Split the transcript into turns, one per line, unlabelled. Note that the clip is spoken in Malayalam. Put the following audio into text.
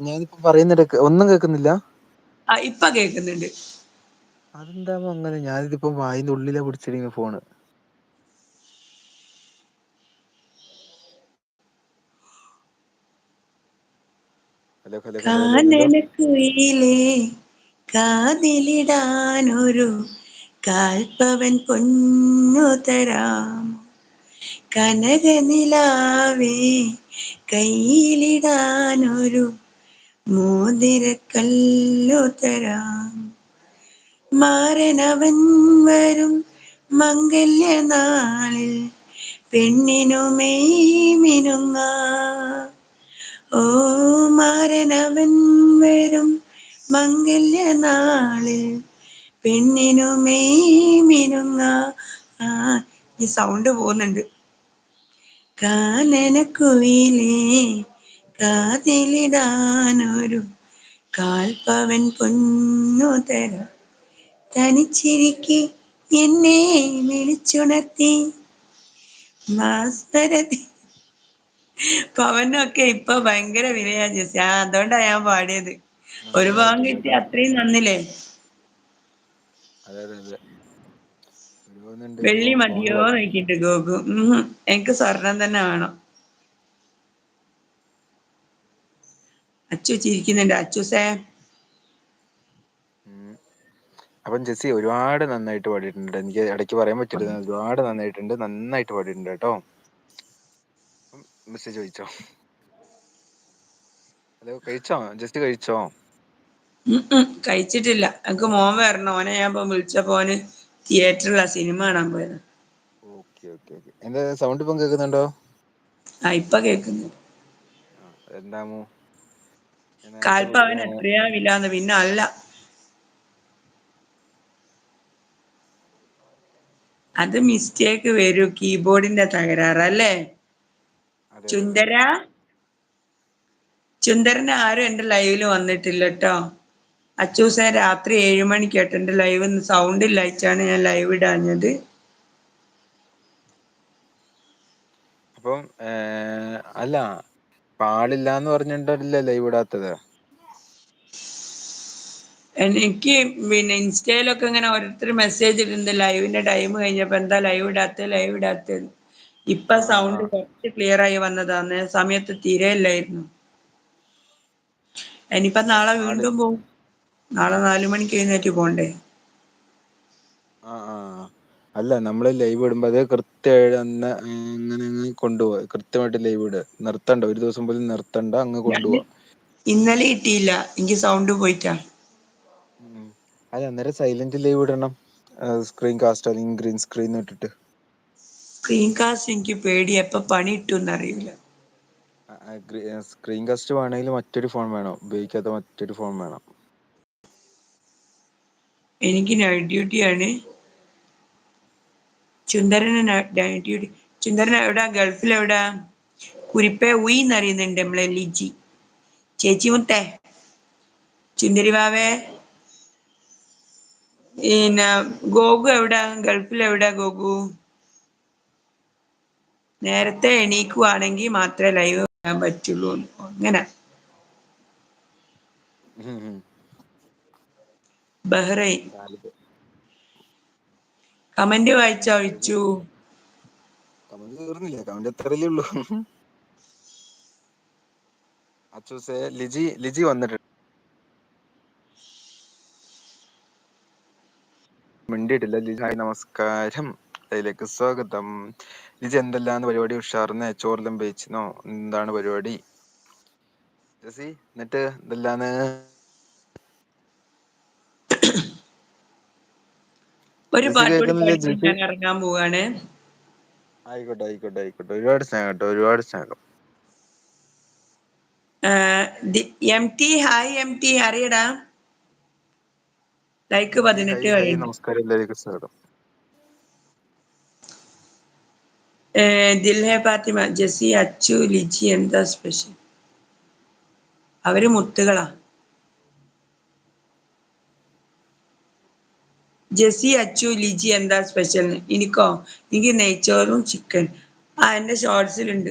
ഞാനിപ്പോ പറയുന്നിടക്ക് ഒന്നും കേൾക്കുന്നില്ല.
ഇപ്പൊ കേൾക്കുന്നുണ്ട്.
അതെന്താവോ അങ്ങനെ? ഞാനിതിപ്പോ വായിന്റെ ഉള്ളിലാ പിടിച്ചിരിക്കുന്ന phone. Hello hello hello hello hello.
കാനനക്കുയിലേ കാതിലിടാനൊരു കാൽപ്പവൻ പൊന്നു തരാം, കനകനിലാവേ കയ്യിലിടാനൊരു മോതിരക്കല്ലു തരാം, മാരനവൻ വരും മംഗല്യനാളിൽ പെണ്ണിനു മെയ് മിനുങ്ങാം. ഓ മാരനവൻ വരും മംഗല്യനാളിൽ പെണ്ണിനു മെയ് മിനുങ്ങാം. ഈ സൗണ്ട് പോകുന്നുണ്ട്. കാനനക്കുയിലേ കാതിലിടാനൊരു കാൽപ്പവൻ പൊന്നു തരാം, തനിച്ചിരിക്കെ എന്നെ വിളിച്ചുണർത്തി മാസ്മരതി. പവനൊക്കെ ഇപ്പൊ ഭയങ്കര വിലയാ ജെസ്സി. അതുകൊണ്ടാ ഞാൻ പാടിയത്. ഒരു പവൻ
നന്നായിട്ടുണ്ട്
കിട്ടിയ
കേട്ടോ.
അത്രയും നന്നില്ലേ.
അതെ അതെ അതെ. ഒരുപാടുണ്ട് ഇപ്പൊ
വെള്ളി
ഫോണില്
മതിയോ നോക്കിട്ട് ഗോകു. എനിക്ക് സ്വർണം തന്നെ വേണം. അച്ചു ചിരിക്കുന്നുണ്ട്. അച്ചുസേ
അപ്പം ജെസ്സി ഒരുപാട് നന്നായിട്ട് പാടിയിട്ടുണ്ട്. എനിക്ക് ഇടയ്ക്ക് പറയാൻ പറ്റരുത്, ഒരുപാട് നന്നായിട്ടുണ്ട്, നന്നായിട്ട് പാടിയിട്ടുണ്ട് കേട്ടോ. മെസ്സേജ് ചോദിച്ചോ? ഹലോ, കഴിച്ചോ ജെസ്സി? കഴിച്ചോ?
കഴിച്ചിട്ടില്ല. എനിക്ക് മോൻ വരണം. ഓനെ ഞാൻ ഇപ്പൊ വിളിച്ചപ്പോ ഓന് തിയേറ്ററിലാ സിനിമ കാണാൻ പോയത്.
Okay okay okay. എന്റെ സൗണ്ട് ഇപ്പം കേൾക്കുന്നുണ്ടോ?
ഇപ്പൊ കേക്കുന്നു.
എന്താമോ നേരത്തെ
കാൽപ്പവന് എത്രയാ വിലാന്ന്. പിന്നെ അല്ല, അത് മിസ്റ്റേക്ക് വരൂ, കീബോർഡിന്റെ തകരാറല്ലേ
അതെ അതെ അതെ.
ചുന്ദരാ. ചുന്ദരന് ആരും എന്റെ ലൈവില് വന്നിട്ടില്ലട്ടോ. അച്ചൂസെ രാത്രി 7 മണിക്കാട്ടോ എന്റെ ലൈവ്. സൗണ്ട് ഇല്ലായിട്ടാണ് ഞാൻ ലൈവ് ഇടാഞ്ഞത്.
അപ്പം അല്ല, പാടില്ലാന്ന് പറഞ്ഞിട്ടല്ലേ ലൈവ് ഇടാത്തത്?
എനിക്ക് പിന്നെ ഇൻസ്റ്റയിലൊക്കെ ഇങ്ങനെ ഓരോരുത്തർ മെസ്സേജ് ഇടുന്നുണ്ട് ലൈവിന്റെ ടൈം കഴിഞ്ഞപ്പോ എന്താ ലൈവ് ഇടാത്തെ. ഇപ്പൊ
ആ ആ
സൗണ്ട് കുറച്ച് ക്ലിയർ ആയി വന്നതാ. അന്നേ സമയത്ത് തീരെയില്ലായിരുന്നു. ഇനിയിപ്പ നാളെ
ആള്
വീണ്ടും പോവും. നാളെ 4 മണിക്ക് എഴുന്നേറ്റ് പോണ്ടേ.
അല്ല, നമ്മള് ലൈവ് ഇടുമ്പോ അത് അങ്ങനെ കൊണ്ടുപോവാ. കൃത്യമായിട്ട് ലൈവ് ഇടുക. നിർത്തണ്ട, ഒരു ദിവസം പോലും നിർത്തണ്ട, അങ്ങ്
ഞാന്
കൊണ്ടുപോവാ.
ഇന്നലെ കിട്ടിയില്ല, എനിക്ക് സൗണ്ട് പോയിട്ടാ.
അത് അന്നേരം സൈലന്റ് ലൈവ് ഇടണം. സ്ക്രീൻ കാസ്റ്റ് അല്ലെങ്കിൽ ഗ്രീൻ സ്ക്രീൻ ഇട്ടിട്ട്.
സ്ക്രീൻ കാസ്റ്റ് എനിക്ക് പേടിയാ, എപ്പൊ പണി കിട്ടുംന്ന് അറിയില്ല.
സ്ക്രീൻ കാസ്റ്റ് വേണമെങ്കിൽ മറ്റൊരു ഫോൺ വേണം, ഉപയോഗിക്കാത്ത മറ്റൊരു ഫോൺ വേണം.
എനിക്ക് നൈറ്റ് ഡ്യൂട്ടിയാണ്. ചുന്ദരന് നൈറ്റ് ഡ്യൂട്ടി. ചുന്ദരൻ എവിടാ? ഗൾഫിൽ എവിടാ? കുരിപ്പേ ഉയിന്ന് നമ്മളെ ലിജി ചേച്ചി മുത്തേ. ചുന്ദരി വാവേ. പിന്നെ ഗോകു എവിടാ? ഗൾഫിൽ എവിടാ ഗോകു? നേരത്തെ എണീക്കുവാണെങ്കിൽ മാത്രമേ ലൈവ് വരാൻ പറ്റുള്ളൂ. അങ്ങനെ ബഹ്റൈൻ. കമന്റ് വായിച്ചോ ഇച്ചു?
കമന്റ് തീർന്നില്ല, കമന്റ് എത്രയല്ലേ ഉള്ളൂ. അച്ചൂസെ ലിജി വന്നിട്ടുണ്ട്. മിണ്ടിയിട്ടില്ല ലിജി. ഹായ് നമസ്കാരം, അതിലേക്ക് സ്വാഗതം. ലിജി എന്തെല്ലാന്ന് പരിപാടി? ഉഷാർന്ന് ചോറെല്ലാം വെയിച്ചിനോ? എന്താണ് പരിപാടി ജെസ്സി? എന്നിട്ട് എന്തെല്ലാന്ന്?
ഒരു
ജെസ്സി
പാട്ടുകൂടി
കേൾക്കുന്നില്ലേ
പാടിയിട്ട്
ജെസ്സി?
ഞാൻ ഇറങ്ങാൻ പോവാണ്.
ആയിക്കോട്ടെ ആയിക്കോട്ടെ ആയിക്കോട്ടെ. ഒരുപാട് സ്നേഹം കേട്ടോ, ഒരുപാട് സ്നേഹം.
MT ഹായ് MT അറിയടാ. ലൈക്ക്
MT
18
ഹായ് ഹായ്,
കഴിയുന്നു.
നമസ്കാരം, എല്ലാവർക്കും സ്വാഗതം.
ദിൽഹെ ഫാത്തിമ. ജെസ്സി അച്ചു ലിജി എന്താ സ്പെഷ്യൽ? അവര് മുത്തുകളാ. ജെസ്സി അച്ചു ലിജി എന്താ സ്പെഷ്യൽ? എനിക്കോ? എനിക്ക് നെയ്ച്ചോറും ചിക്കൻ. എന്റെ ഷോർട്സിലുണ്ട്.